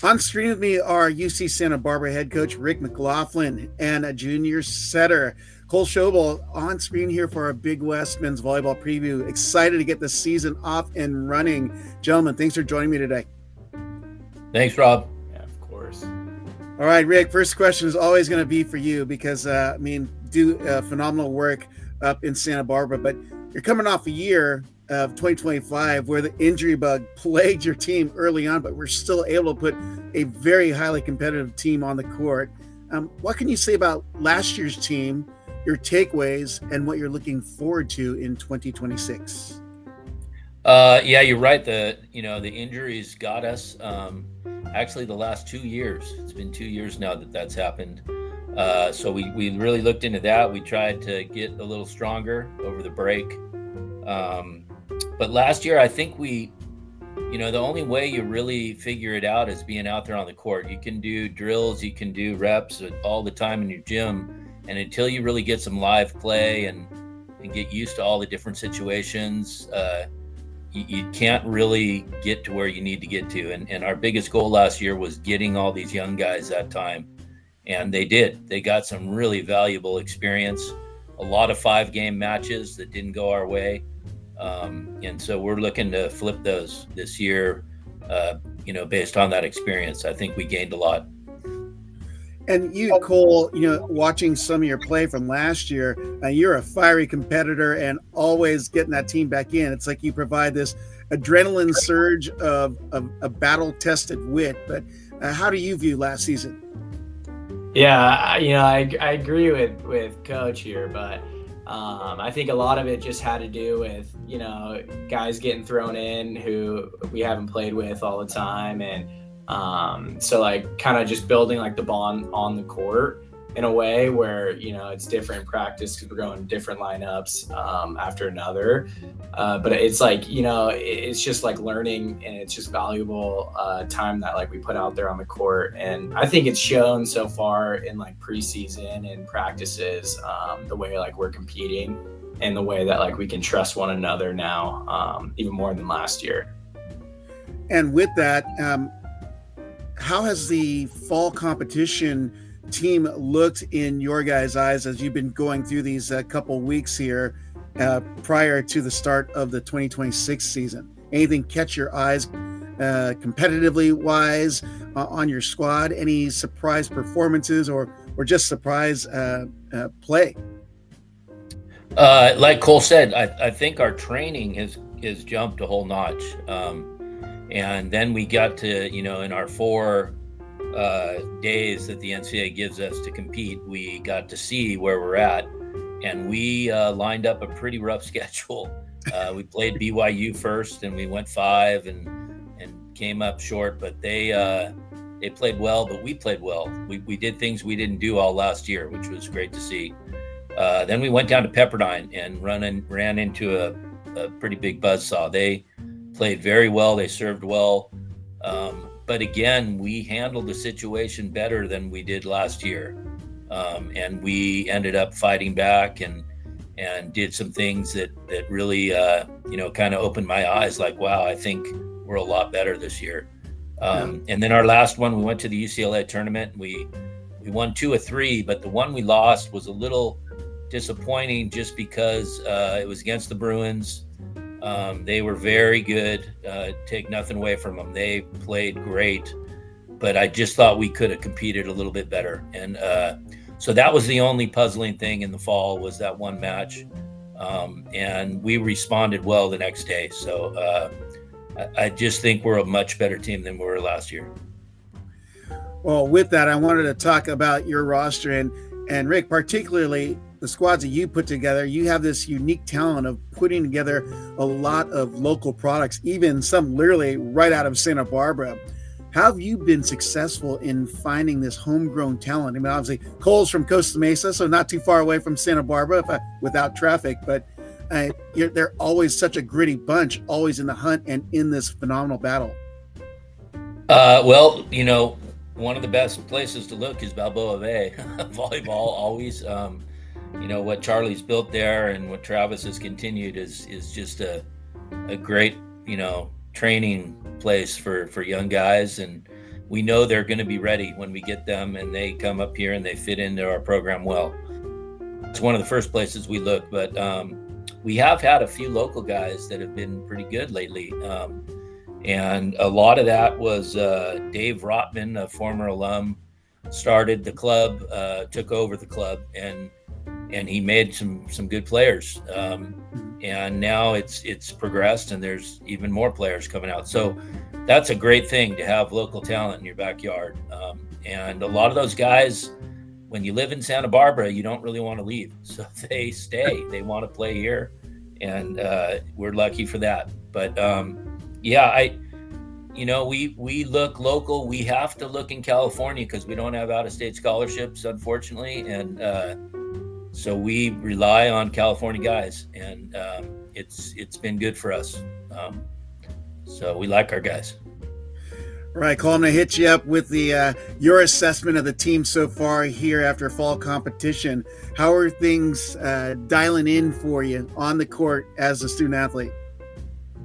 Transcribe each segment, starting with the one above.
On screen with me are UC Santa Barbara head coach Rick McLaughlin and a junior setter, Cole Schobel, on screen here for our Big West men's volleyball preview. Excited to get the season off and running. Gentlemen, thanks for joining me today. Thanks, Rob. Yeah, of course. All right, Rick, first question is always going to be for you because, do phenomenal work up in Santa Barbara, but you're coming off a year of 2025 where the injury bug plagued your team early on, but we're still able to put a very highly competitive team on the court. What can you say about last year's team, your takeaways, and what you're looking forward to in 2026? Yeah, you're right. The injuries got us. Actually, the last 2 years. It's been 2 years now that's happened. So we really looked into that. We tried to get a little stronger over the break. But last year, I think the only way you really figure it out is being out there on the court. You can do drills, you can do reps all the time in your gym. And until you really get some live play and get used to all the different situations, you can't really get to where you need to get to. And our biggest goal last year was getting all these young guys that time. And they did. They got some really valuable experience, a lot of 5-game matches that didn't go our way. And so we're looking to flip those this year, based on that experience. I think we gained a lot. And you, Cole, watching some of your play from last year, you're a fiery competitor and always getting that team back in. It's like you provide this adrenaline surge of a battle-tested wit. But how do you view last season? Yeah, I agree with Coach here, but I think a lot of it just had to do with, guys getting thrown in who we haven't played with all the time. And so like kind of just building like the bond on the court in a way where, it's different in practice because we're going different lineups after another. But it's like, it's just like learning, and it's just valuable time that like we put out there on the court. And I think it's shown so far in like preseason and practices, the way like we're competing and the way that like we can trust one another now, even more than last year. And with that, how has the fall competition team looked in your guys' eyes as you've been going through these couple weeks here prior to the start of the 2026 season? Anything catch your eyes competitively wise on your squad? Any surprise performances or just surprise play? Like Cole said, I think our training has jumped a whole notch. And then we got to, in our 4 days that the NCAA gives us to compete, we got to see where we're at. And we lined up a pretty rough schedule. We played BYU first, and we went 5 and came up short. But they played well, but we played well. We did things we didn't do all last year, which was great to see. Then we went down to Pepperdine and ran into a pretty big buzzsaw. They played very well. They served well. But again, we handled the situation better than we did last year. And we ended up fighting back and did some things that really, kind of opened my eyes like, wow, I think we're a lot better this year. And then our last one, we went to the UCLA tournament. We won 2 of 3, but the one we lost was a little disappointing just because it was against the Bruins. They were very good. Take nothing away from them. They played great, but I just thought we could have competed a little bit better. And so that was the only puzzling thing in the fall, was that one match. And we responded well the next day. So I just think we're a much better team than we were last year. Well, with that, I wanted to talk about your roster and Rick, particularly the squads that you put together. You have this unique talent of putting together a lot of local products, even some literally right out of Santa Barbara. How have you been successful in finding this homegrown talent? I mean, obviously, Cole's from Costa Mesa, so not too far away from Santa Barbara without traffic, but they're always such a gritty bunch, always in the hunt and in this phenomenal battle. Well, one of the best places to look is Balboa Bay. Volleyball always. What Charlie's built there and what Travis has continued is just a great, training place for young guys. And we know they're going to be ready when we get them and they come up here and they fit into our program well. It's one of the first places we look, but we have had a few local guys that have been pretty good lately. And a lot of that was Dave Rotman, a former alum, started the club, took over the club, and he made some good players. And now it's progressed, and there's even more players coming out. So that's a great thing to have local talent in your backyard. And a lot of those guys, when you live in Santa Barbara, you don't really want to leave. So they stay. They want to play here, and we're lucky for that. But we look local. We have to look in California because we don't have out-of-state scholarships, unfortunately, and so we rely on California guys, and it's been good for us. So we like our guys. All right, Cole, I'm going to hit you up with the your assessment of the team so far here after fall competition. How are things dialing in for you on the court as a student athlete?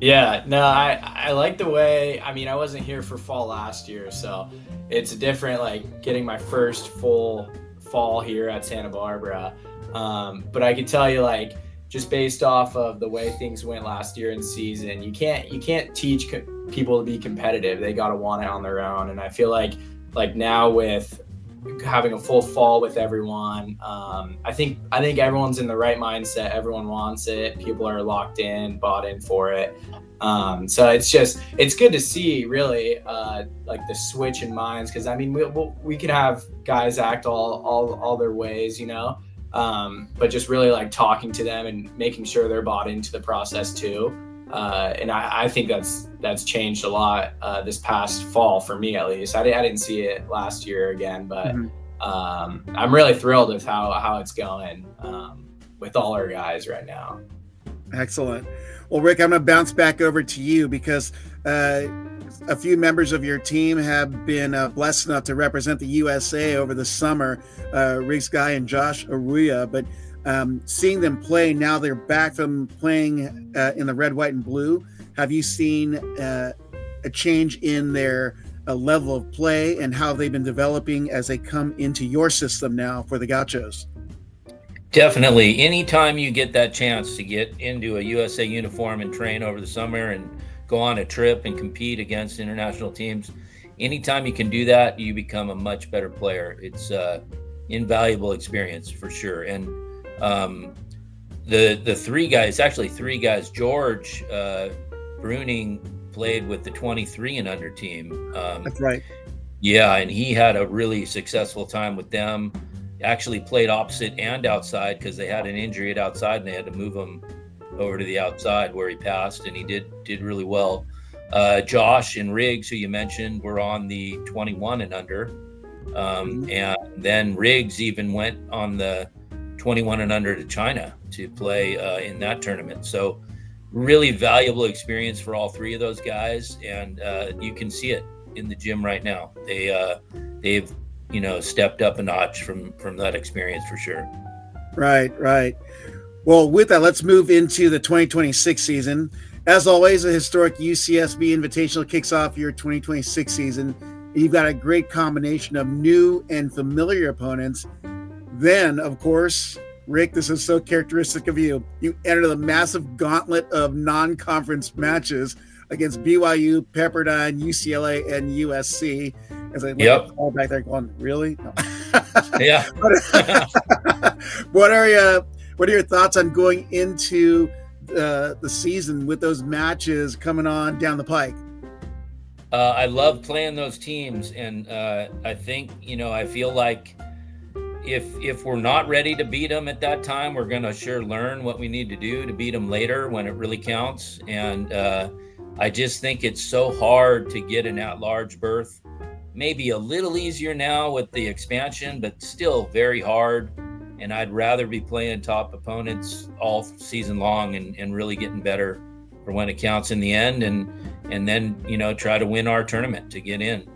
Yeah, no, I like the way, I mean, I wasn't here for fall last year, so it's different, like getting my first full fall here at Santa Barbara. But I can tell you, like, just based off of the way things went last year in season, you can't teach people to be competitive. They got to want it on their own. And I feel like now with having a full fall with everyone, I think everyone's in the right mindset. Everyone wants it. People are locked in, bought in for it. So it's good to see, really, like the switch in minds. Cause I mean, we could have guys act all their ways, you know, but just really like talking to them and making sure they're bought into the process too. And I think that's changed a lot this past fall for me, at least. I didn't see it last year again, but I'm really thrilled with how it's going with all our guys right now. Excellent. Well, Rick, I'm going to bounce back over to you because a few members of your team have been blessed enough to represent the USA over the summer, Rick Guy and Josh Aruya, but seeing them play now, they're back from playing in the red, white, and blue. Have you seen a change in their level of play and how they've been developing as they come into your system now for the Gauchos? Definitely. Anytime you get that chance to get into a USA uniform and train over the summer and go on a trip and compete against international teams, anytime you can do that, you become a much better player. It's invaluable experience for sure. And the three guys, George Bruning played with the 23 and under team. That's right. Yeah, and he had a really successful time with them. Actually played opposite and outside because they had an injury at outside and they had to move him over to the outside where he passed, and he did really well. Josh and Riggs, who you mentioned, were on the 21 and under. And then Riggs even went on the 21 and under to China to play in that tournament. So really valuable experience for all three of those guys. And you can see it in the gym right now. They've stepped up a notch from that experience for sure. Right. Well, with that, let's move into the 2026 season. As always, a historic UCSB Invitational kicks off your 2026 season. You've got a great combination of new and familiar opponents. Then, of course, Rick, this is so characteristic of you. You enter the massive gauntlet of non-conference matches against BYU, Pepperdine, UCLA, and USC. As I look at all back there going, really? No. Yeah. What are your thoughts on going into the season with those matches coming on down the pike? I love playing those teams, and I think I feel like if we're not ready to beat them at that time, we're going to sure learn what we need to do to beat them later when it really counts. And I just think it's so hard to get an at-large berth. Maybe a little easier now with the expansion, but still very hard. And I'd rather be playing top opponents all season long and really getting better for when it counts in the end, and then try to win our tournament to get in.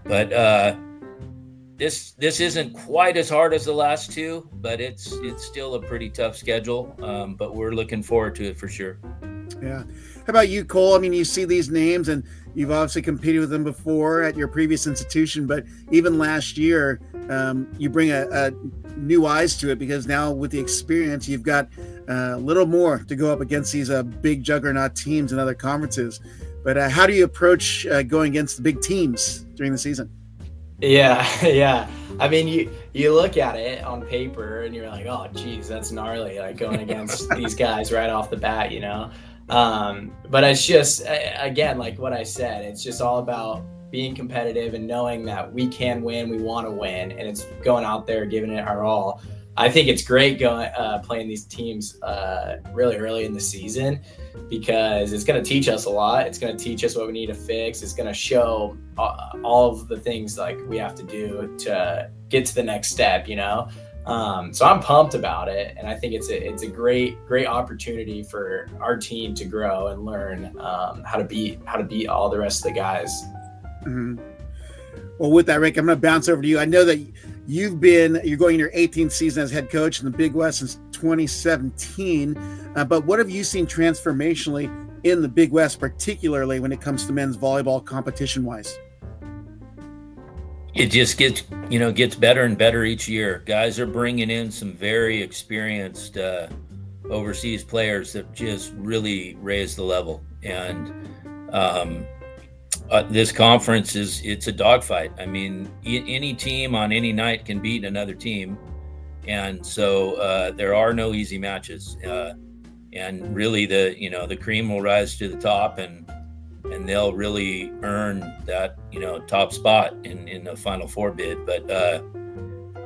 But this isn't quite as hard as the last two, but it's still a pretty tough schedule. But we're looking forward to it for sure. Yeah. How about you, Cole? I mean, you see these names and you've obviously competed with them before at your previous institution, but even last year, you bring a new eyes to it because now with the experience, you've got a little more to go up against these big juggernaut teams in other conferences. But how do you approach going against the big teams during the season? Yeah, yeah. I mean, you look at it on paper and you're like, oh, geez, that's gnarly, like going against these guys right off the bat, you know? But it's just, again, like what I said, it's just all about being competitive and knowing that we can win, we want to win, and it's going out there, giving it our all. I think it's great going playing these teams really early in the season because it's going to teach us a lot. It's going to teach us what we need to fix. It's going to show all of the things like we have to do to get to the next step, you know? So I'm pumped about it. And I think it's a great opportunity for our team to grow and learn how to beat all the rest of the guys. Mm-hmm. Well, with that, Rick, I'm going to bounce over to you. I know that you're going in your 18th season as head coach in the Big West since 2017. But what have you seen transformationally in the Big West, particularly when it comes to men's volleyball competition wise? It just gets better and better each year. Guys are bringing in some very experienced overseas players that just really raise the level. And this conference it's a dogfight. I mean, any team on any night can beat another team. And so there are no easy matches. And really the cream will rise to the top and they'll really earn that, top spot in the Final Four bid. But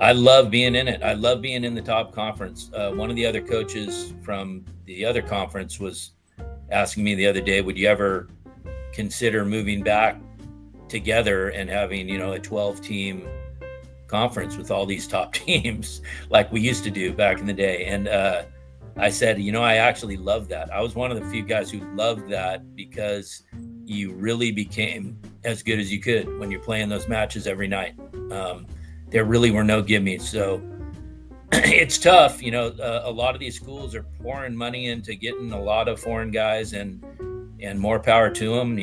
I love being in it. I love being in the top conference. One of the other coaches from the other conference was asking me the other day, would you ever consider moving back together and having, a 12-team conference with all these top teams like we used to do back in the day? And I said, I actually love that. I was one of the few guys who loved that because you really became as good as you could when you're playing those matches every night. There really were no gimmies. So it's tough. A lot of these schools are pouring money into getting a lot of foreign guys and more power to them.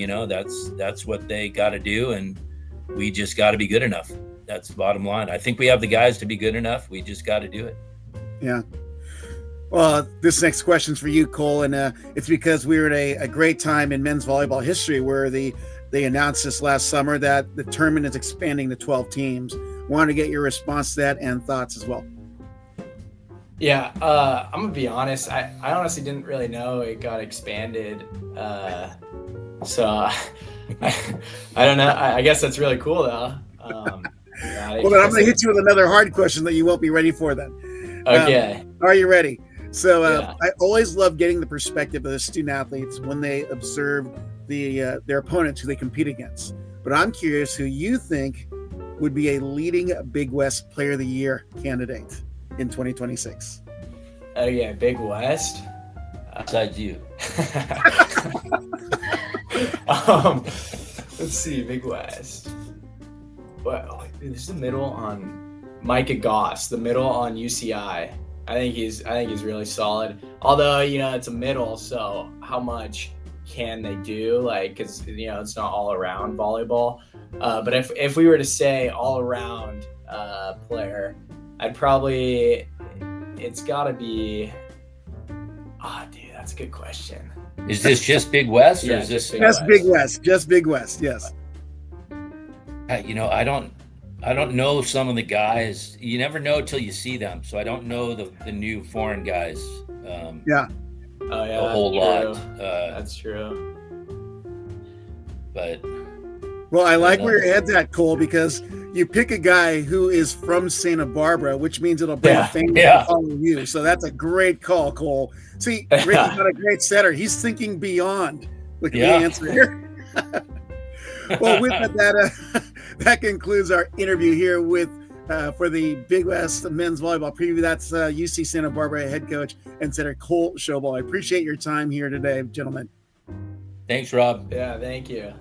That's what they got to do. And we just got to be good enough. That's the bottom line. I think we have the guys to be good enough. We just got to do it. Yeah. Well, this next question's for you, Cole, and it's because we were at a great time in men's volleyball history where they announced this last summer that the tournament is expanding to 12 teams. Wanted to get your response to that and thoughts as well. Yeah, I'm gonna be honest. I honestly didn't really know it got expanded, so I don't know. I guess that's really cool though. Well, then I'm gonna hit you with another hard question that you won't be ready for then. Okay. Are you ready? So Yeah. I always love getting the perspective of the student athletes when they observe their opponents who they compete against. But I'm curious who you think would be a leading Big West Player of the Year candidate in 2026. Oh yeah, Big West. Besides you. Let's see, Big West. Well, this is the middle on Micah Goss, the middle on UCI. I think he's really solid. Although, it's a middle, so how much can they do? Like, because it's not all around volleyball. But if we were to say all around player, it's got to be. Oh, dude, that's a good question. Is this just Big West, or is this just Big West? Just Big West, yes. I don't know some of the guys. You never know till you see them. So I don't know the new foreign guys. Yeah. Oh yeah. A whole lot. That's true. But. Well, I like where your head's at, Cole, because you pick a guy who is from Santa Barbara, which means it'll bring fame to follow you. So that's a great call, Cole. See, Ricky's got a great setter. He's thinking beyond. Look at the answer here. Well, with that concludes our interview here with for the Big West men's volleyball preview. That's UC Santa Barbara head coach and setter Cole Schobel. I appreciate your time here today, gentlemen. Thanks, Rob. Yeah, thank you.